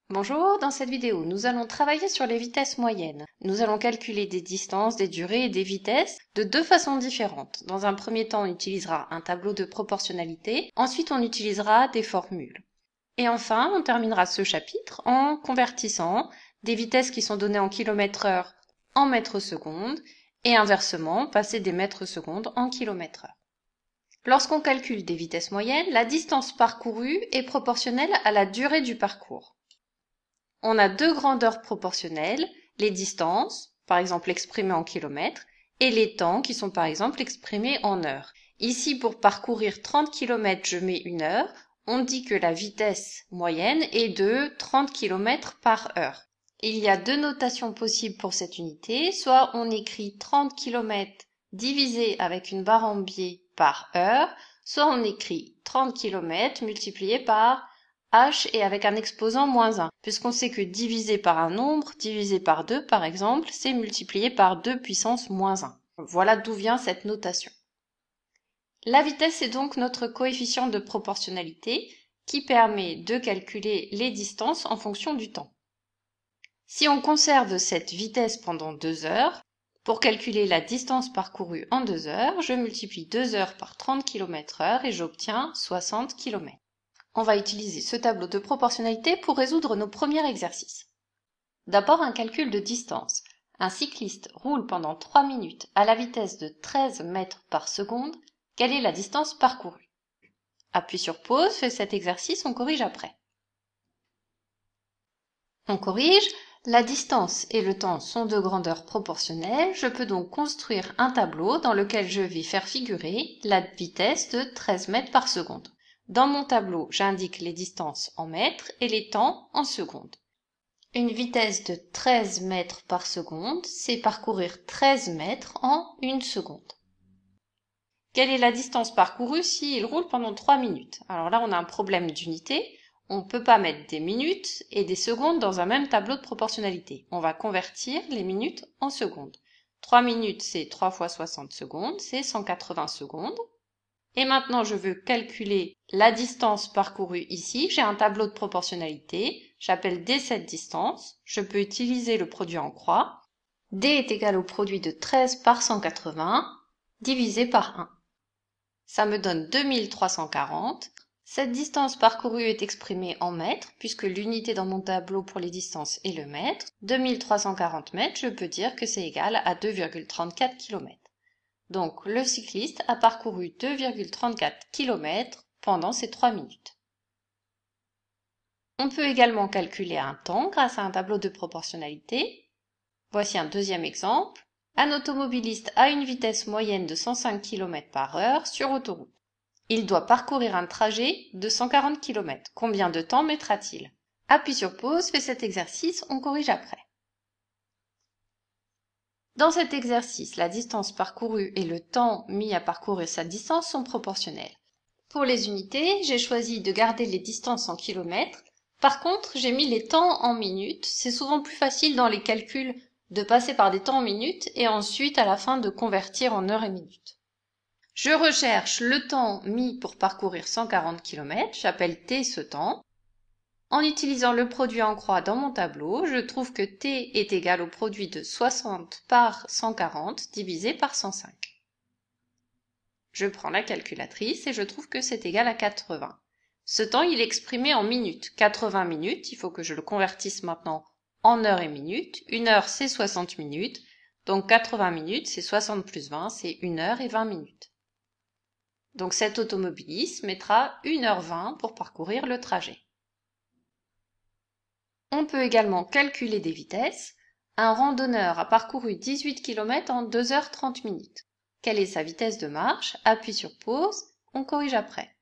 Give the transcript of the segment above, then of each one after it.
Bonjour, dans cette vidéo, nous allons travailler sur les vitesses moyennes. Nous allons calculer des distances, des durées et des vitesses de deux façons différentes. Dans un premier temps, on utilisera un tableau de proportionnalité, ensuite on utilisera des formules. Et enfin, on terminera ce chapitre en convertissant des vitesses qui sont données en km/h en mètres secondes et inversement, passer des mètres secondes en km/h. Lorsqu'on calcule des vitesses moyennes, la distance parcourue est proportionnelle à la durée du parcours. On a deux grandeurs proportionnelles, les distances, par exemple exprimées en kilomètres, et les temps qui sont par exemple exprimés en heures. Ici, pour parcourir 30 km, je mets 1 heure. On dit que la vitesse moyenne est de 30 km par heure. Il y a deux notations possibles pour cette unité. Soit on écrit 30 km divisé avec une barre en biais par heure, soit on écrit 30 km multiplié par h et avec un exposant moins 1, puisqu'on sait que divisé par un nombre, divisé par 2 par exemple, c'est multiplié par 2 puissance moins 1. Voilà d'où vient cette notation. La vitesse est donc notre coefficient de proportionnalité qui permet de calculer les distances en fonction du temps. Si on conserve cette vitesse pendant 2 heures, pour calculer la distance parcourue en 2 heures, je multiplie 2 heures par 30 km/h et j'obtiens 60 km. On va utiliser ce tableau de proportionnalité pour résoudre nos premiers exercices. D'abord, un calcul de distance. Un cycliste roule pendant 3 minutes à la vitesse de 13 mètres par seconde. Quelle est la distance parcourue? Appuie sur pause, fais cet exercice, on corrige après. On corrige. La distance et le temps sont de grandeur proportionnelle. Je peux donc construire un tableau dans lequel je vais faire figurer la vitesse de 13 mètres par seconde. Dans mon tableau, j'indique les distances en mètres et les temps en secondes. Une vitesse de 13 mètres par seconde, c'est parcourir 13 mètres en 1 seconde. Quelle est la distance parcourue s'il roule pendant 3 minutes? Alors là, on a un problème d'unité. On ne peut pas mettre des minutes et des secondes dans un même tableau de proportionnalité. On va convertir les minutes en secondes. 3 minutes, c'est 3 fois 60 secondes, c'est 180 secondes. Et maintenant, je veux calculer la distance parcourue ici. J'ai un tableau de proportionnalité. J'appelle D cette distance. Je peux utiliser le produit en croix. D est égal au produit de 13 par 180 divisé par 1. Ça me donne 2340. Cette distance parcourue est exprimée en mètres, puisque l'unité dans mon tableau pour les distances est le mètre. 2340 mètres, je peux dire que c'est égal à 2,34 km. Donc, le cycliste a parcouru 2,34 km pendant ces 3 minutes. On peut également calculer un temps grâce à un tableau de proportionnalité. Voici un deuxième exemple. Un automobiliste a une vitesse moyenne de 105 km par heure sur autoroute. Il doit parcourir un trajet de 140 km. Combien de temps mettra-t-il? Appuie sur pause, fais cet exercice, on corrige après. Dans cet exercice, la distance parcourue et le temps mis à parcourir sa distance sont proportionnels. Pour les unités, j'ai choisi de garder les distances en kilomètres. Par contre, j'ai mis les temps en minutes. C'est souvent plus facile dans les calculs de passer par des temps en minutes et ensuite à la fin de convertir en heures et minutes. Je recherche le temps mis pour parcourir 140 km, j'appelle T ce temps. En utilisant le produit en croix dans mon tableau, je trouve que T est égal au produit de 60 par 140 divisé par 105. Je prends la calculatrice et je trouve que c'est égal à 80. Ce temps, il est exprimé en minutes. 80 minutes, il faut que je le convertisse maintenant en heures et minutes. 1 heure, c'est 60 minutes. Donc 80 minutes, c'est 60 plus 20, c'est 1 heure et 20 minutes. Donc cet automobiliste mettra 1h20 pour parcourir le trajet. On peut également calculer des vitesses. Un randonneur a parcouru 18 km en 2h30 minutes. Quelle est sa vitesse de marche? Appuie sur pause, on corrige après.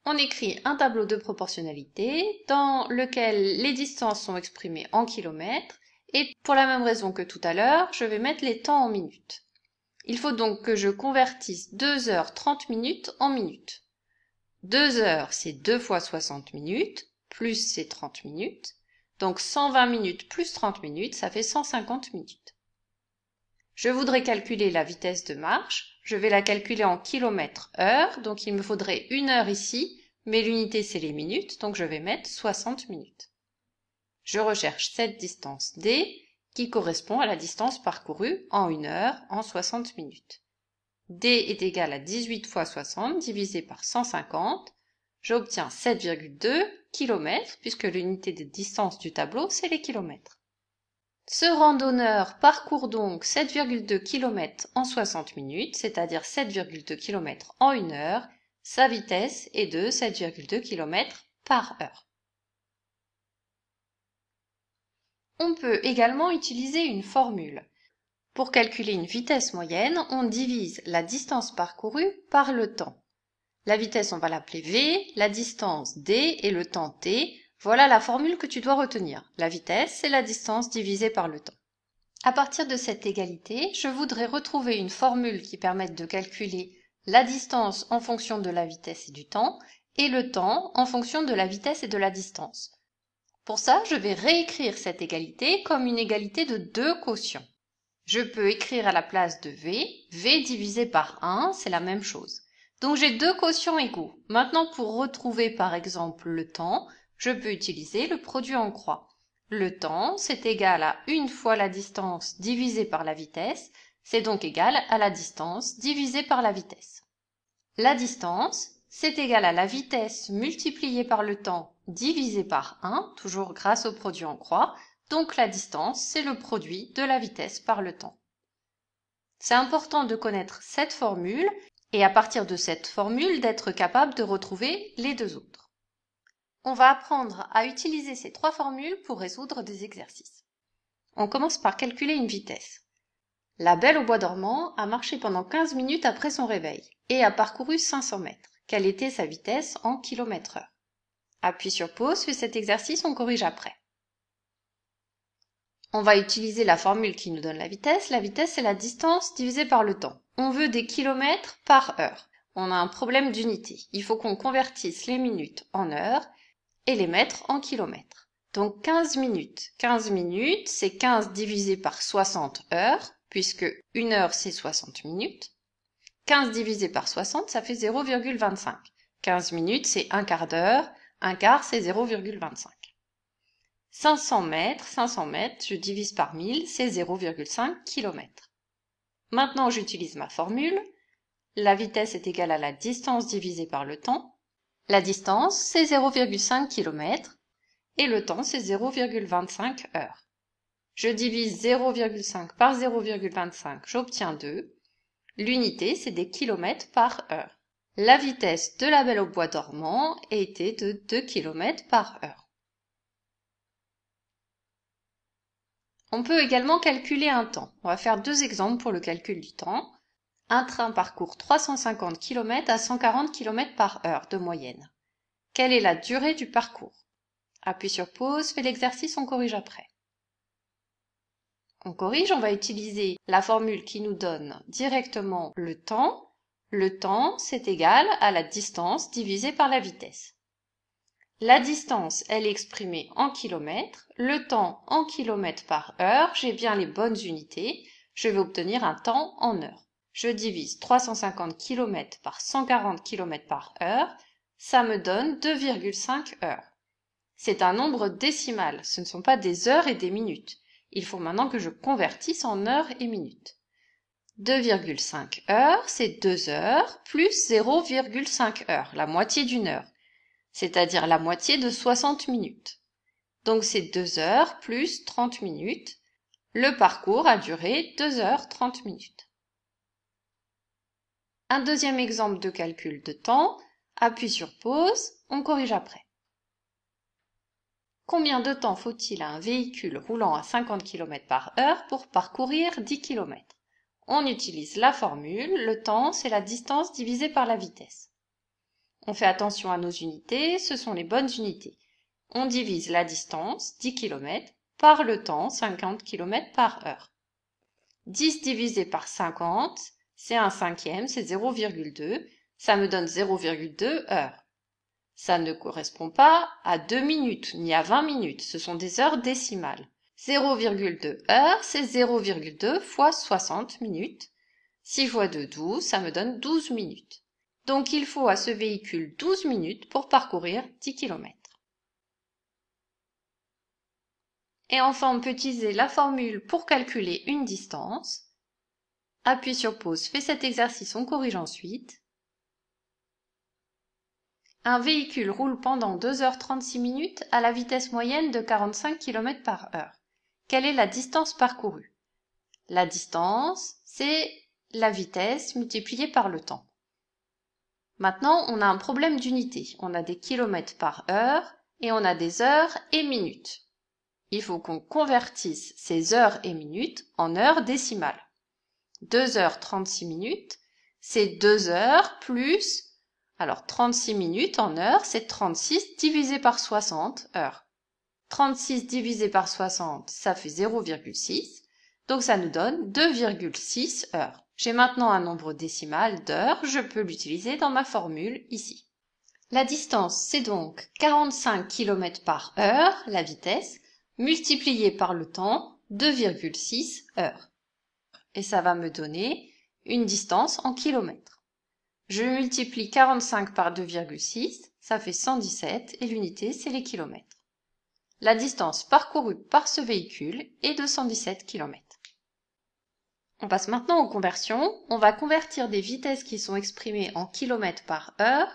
On écrit un tableau de proportionnalité dans lequel les distances sont exprimées en kilomètres et pour la même raison que tout à l'heure, je vais mettre les temps en minutes. Il faut donc que je convertisse 2 heures 30 minutes en minutes. 2 heures, c'est 2 fois 60 minutes, plus c'est 30 minutes. Donc 120 minutes plus 30 minutes, ça fait 150 minutes. Je voudrais calculer la vitesse de marche. Je vais la calculer en kilomètres heure, donc il me faudrait 1 heure ici, mais l'unité c'est les minutes, donc je vais mettre 60 minutes. Je recherche cette distance D qui correspond à la distance parcourue en 1 heure en 60 minutes. D est égal à 18 fois 60 divisé par 150. J'obtiens 7,2 km puisque l'unité de distance du tableau c'est les kilomètres. Ce randonneur parcourt donc 7,2 km en 60 minutes, c'est-à-dire 7,2 km en 1 heure. Sa vitesse est de 7,2 km par heure. On peut également utiliser une formule. Pour calculer une vitesse moyenne, on divise la distance parcourue par le temps. La vitesse, on va l'appeler V, la distance D et le temps T. Voilà la formule que tu dois retenir. La vitesse, c'est la distance divisée par le temps. À partir de cette égalité, je voudrais retrouver une formule qui permette de calculer la distance en fonction de la vitesse et du temps, et le temps en fonction de la vitesse et de la distance. Pour ça, je vais réécrire cette égalité comme une égalité de deux quotients. Je peux écrire à la place de V, V divisé par 1, c'est la même chose. Donc j'ai deux quotients égaux. Maintenant, pour retrouver par exemple le temps, je peux utiliser le produit en croix. Le temps, c'est égal à 1 fois la distance divisée par la vitesse, c'est donc égal à la distance divisée par la vitesse. La distance, c'est égal à la vitesse multipliée par le temps divisé par 1, toujours grâce au produit en croix, donc la distance, c'est le produit de la vitesse par le temps. C'est important de connaître cette formule et à partir de cette formule d'être capable de retrouver les deux autres. On va apprendre à utiliser ces trois formules pour résoudre des exercices. On commence par calculer une vitesse. La Belle au bois dormant a marché pendant 15 minutes après son réveil et a parcouru 500 mètres. Quelle était sa vitesse en km/h? Appuie sur pause, fais cet exercice, on corrige après. On va utiliser la formule qui nous donne la vitesse. La vitesse, c'est la distance divisée par le temps. On veut des kilomètres par heure. On a un problème d'unité. Il faut qu'on convertisse les minutes en heures et les mètres en kilomètres. Donc 15 minutes. 15 minutes, c'est 15 divisé par 60 heures, puisque 1 heure, c'est 60 minutes. 15 divisé par 60, ça fait 0,25. 15 minutes, c'est un quart d'heure. Un quart, c'est 0,25. 500 mètres, je divise par 1000, c'est 0,5 km. Maintenant, j'utilise ma formule. La vitesse est égale à la distance divisée par le temps. La distance, c'est 0,5 km et le temps, c'est 0,25 heures. Je divise 0,5 par 0,25, j'obtiens 2. L'unité, c'est des kilomètres par heure. La vitesse de la Belle au bois dormant était de 2 km par heure. On peut également calculer un temps. On va faire deux exemples pour le calcul du temps. Un train parcourt 350 km à 140 km par heure de moyenne. Quelle est la durée du parcours? Appuie sur pause, fais l'exercice, on corrige après. On corrige, on va utiliser la formule qui nous donne directement le temps. Le temps, c'est égal à la distance divisée par la vitesse. La distance, elle est exprimée en kilomètres. Le temps en kilomètres par heure, j'ai bien les bonnes unités. Je vais obtenir un temps en heures. Je divise 350 km par 140 km par heure. Ça me donne 2,5 heures. C'est un nombre décimal, ce ne sont pas des heures et des minutes. Il faut maintenant que je convertisse en heures et minutes. 2,5 heures, c'est 2 heures plus 0,5 heures, la moitié d'une heure, c'est-à-dire la moitié de 60 minutes. Donc c'est 2 heures plus 30 minutes. Le parcours a duré 2 heures 30 minutes. Un deuxième exemple de calcul de temps, appuie sur pause, on corrige après. Combien de temps faut-il à un véhicule roulant à 50 km par heure pour parcourir 10 km? On utilise la formule, le temps c'est la distance divisée par la vitesse. On fait attention à nos unités, ce sont les bonnes unités. On divise la distance, 10 km, par le temps, 50 km par heure. 10 divisé par 50, c'est un cinquième, c'est 0,2, ça me donne 0,2 heures. Ça ne correspond pas à 2 minutes, ni à 20 minutes, ce sont des heures décimales. 0,2 heures, c'est 0,2 fois 60 minutes. 6 fois 2, 12, ça me donne 12 minutes. Donc il faut à ce véhicule 12 minutes pour parcourir 10 km. Et enfin, on peut utiliser la formule pour calculer une distance. Appuie sur pause, fais cet exercice, on corrige ensuite. Un véhicule roule pendant 2h36 minutes à la vitesse moyenne de 45 km/h. Quelle est la distance parcourue? La distance, c'est la vitesse multipliée par le temps. Maintenant, on a un problème d'unité. On a des kilomètres par heure et on a des heures et minutes. Il faut qu'on convertisse ces heures et minutes en heures décimales. 2h36 minutes, c'est 2 heures plus, alors 36 minutes en heures, c'est 36 divisé par 60 heures. 36 divisé par 60, ça fait 0,6, donc ça nous donne 2,6 heures. J'ai maintenant un nombre décimal d'heures, je peux l'utiliser dans ma formule ici. La distance, c'est donc 45 km/h, la vitesse, multiplié par le temps, 2,6 heures. Et ça va me donner une distance en kilomètres. Je multiplie 45 par 2,6, ça fait 117 et l'unité, c'est les kilomètres. La distance parcourue par ce véhicule est de 117 km. On passe maintenant aux conversions. On va convertir des vitesses qui sont exprimées en kilomètres par heure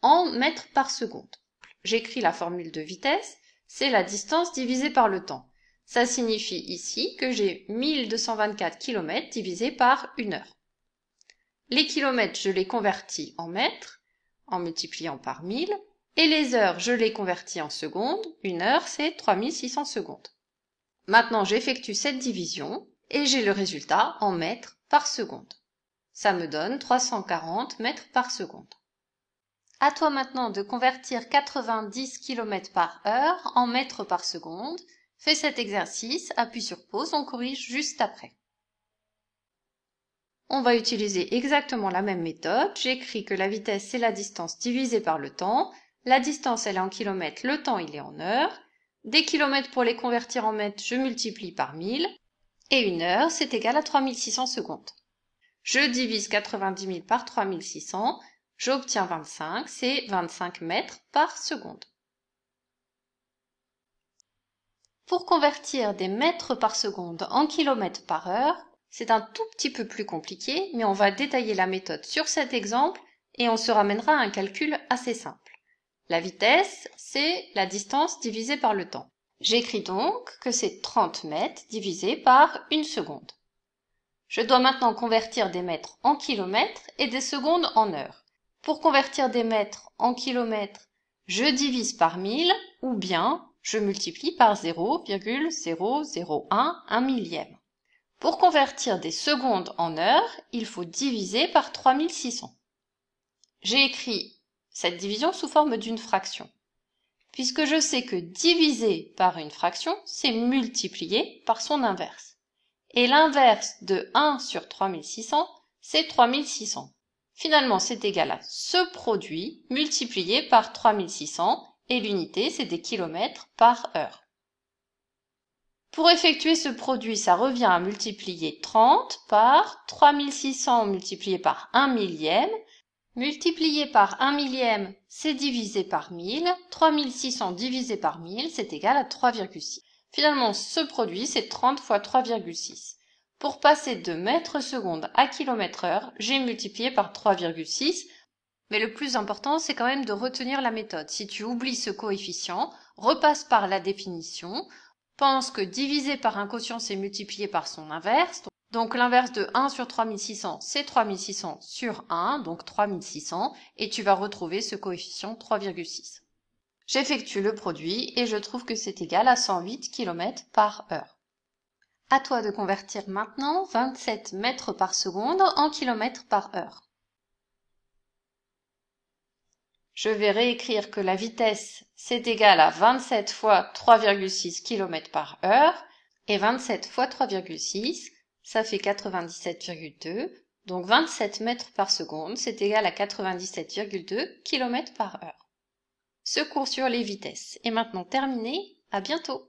en mètres par seconde. J'écris la formule de vitesse, c'est la distance divisée par le temps. Ça signifie ici que j'ai 1224 km divisé par 1 heure. Les kilomètres, je les convertis en mètres, en multipliant par 1000, et les heures, je les convertis en secondes. 1 heure, c'est 3600 secondes. Maintenant, j'effectue cette division, et j'ai le résultat en mètres par seconde. Ça me donne 340 mètres par seconde. À toi maintenant de convertir 90 km/h en mètres par seconde. Fais cet exercice, appuie sur pause, on corrige juste après. On va utiliser exactement la même méthode. J'écris que la vitesse, c'est la distance divisée par le temps. La distance, elle est en kilomètres, le temps, il est en heures. Des kilomètres, pour les convertir en mètres, je multiplie par 1000. Et 1 heure, c'est égal à 3600 secondes. Je divise 90 000 par 3600. J'obtiens 25, c'est 25 mètres par seconde. Pour convertir des mètres par seconde en kilomètres par heure, c'est un tout petit peu plus compliqué, mais on va détailler la méthode sur cet exemple et on se ramènera à un calcul assez simple. La vitesse, c'est la distance divisée par le temps. J'écris donc que c'est 30 mètres divisé par 1 seconde. Je dois maintenant convertir des mètres en kilomètres et des secondes en heures. Pour convertir des mètres en kilomètres, je divise par 1000 ou bien je multiplie par 0,001 1 millième. Pour convertir des secondes en heures, il faut diviser par 3600. J'ai écrit cette division sous forme d'une fraction, puisque je sais que diviser par une fraction, c'est multiplier par son inverse. Et l'inverse de 1 sur 3600, c'est 3600. Finalement, c'est égal à ce produit multiplié par 3600 et l'unité, c'est des kilomètres par heure. Pour effectuer ce produit, ça revient à multiplier 30 par 3600 multiplié par 1 millième. Multiplié par 1 millième, c'est divisé par 1000. 3600 divisé par 1000, c'est égal à 3,6. Finalement, ce produit, c'est 30 fois 3,6. Pour passer de mètres secondes à kilomètre heure, j'ai multiplié par 3,6. Mais le plus important, c'est quand même de retenir la méthode. Si tu oublies ce coefficient, repasse par la définition. Pense que diviser par un quotient, c'est multiplier par son inverse. Donc l'inverse de 1 sur 3600, c'est 3600 sur 1, donc 3600. Et tu vas retrouver ce coefficient 3,6. J'effectue le produit et je trouve que c'est égal à 108 km par heure. À toi de convertir maintenant 27 mètres par seconde en kilomètres par heure. Je vais réécrire que la vitesse, c'est égal à 27 fois 3,6 km par heure, et 27 fois 3,6, ça fait 97,2, donc 27 mètres par seconde, c'est égal à 97,2 km par heure. Ce cours sur les vitesses est maintenant terminé, à bientôt!